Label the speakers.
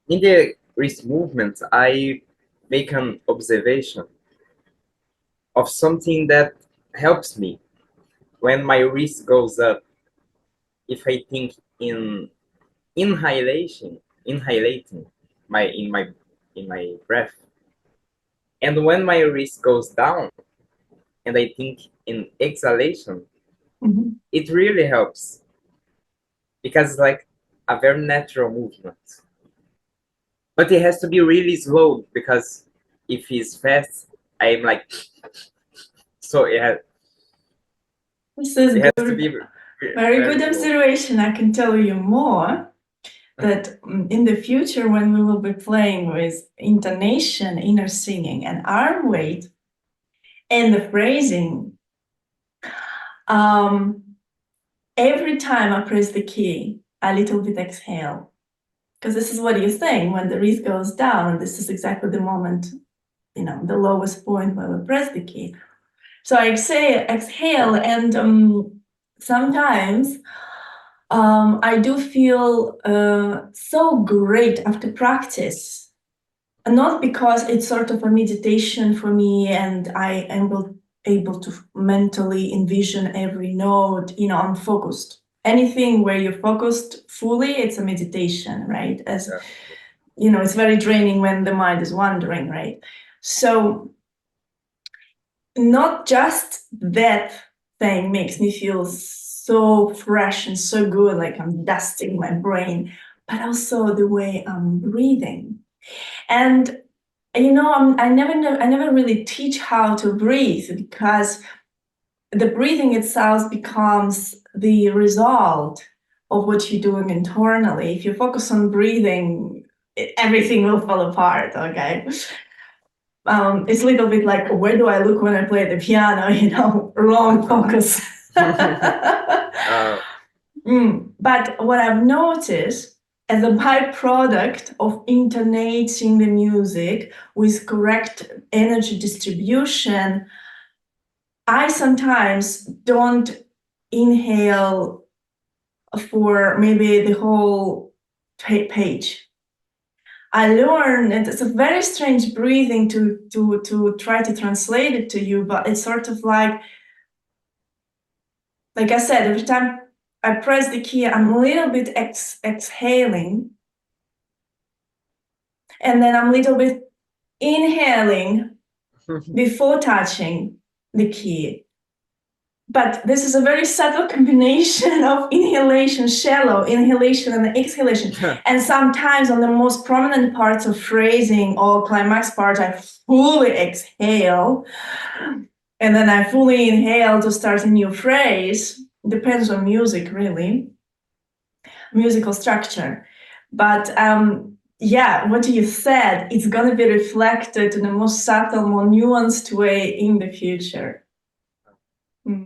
Speaker 1: In the wrist movement, I make an observation of something that helps me when my wrist goes up. If I think in inhalating my breath, and when my wrist goes down, and I think in exhalation, it really helps because it's like a very natural movement. But it has to be really slow because if it's fast, I'm like, so
Speaker 2: This is
Speaker 1: it has to
Speaker 2: good.
Speaker 1: be
Speaker 2: Very
Speaker 1: very
Speaker 2: good
Speaker 1: slow.
Speaker 2: observation. I can tell you more that in the future, when we will be playing with intonation, inner singing, and arm weight, and the phrasing, every time I press the key, a little bit exhale. Because this is what you're saying, when the wrist goes down, this is exactly the moment, the lowest point where we press the key. So I exhale, and sometimes I do feel so great after practice. And not because it's sort of a meditation for me and I am able to mentally envision every note, I'm focused. Anything where you're focused fully, it's a meditation, right? It's very draining when the mind is wandering, right? So not just that thing makes me feel so fresh and so good, like I'm dusting my brain, but also the way I'm breathing. And I never really teach how to breathe because the breathing itself becomes the result of what you're doing internally. If you focus on breathing, everything will fall apart. Okay. It's a little bit like, where do I look when I play the piano? Wrong focus. But what I've noticed as a byproduct of intonating the music with correct energy distribution, I sometimes don't inhale for maybe the whole page. I learned, and it's a very strange breathing to try to translate it to you, but it's sort of like I said, every time I press the key, I'm a little bit exhaling, and then I'm a little bit inhaling before touching the key. But this is a very subtle combination of inhalation, shallow inhalation and exhalation. And sometimes on the most prominent parts of phrasing or climax part, I fully exhale. And then I fully inhale to start a new phrase. Depends on music, really, musical structure. But what you said, it's going to be reflected in a more subtle, more nuanced way in the future.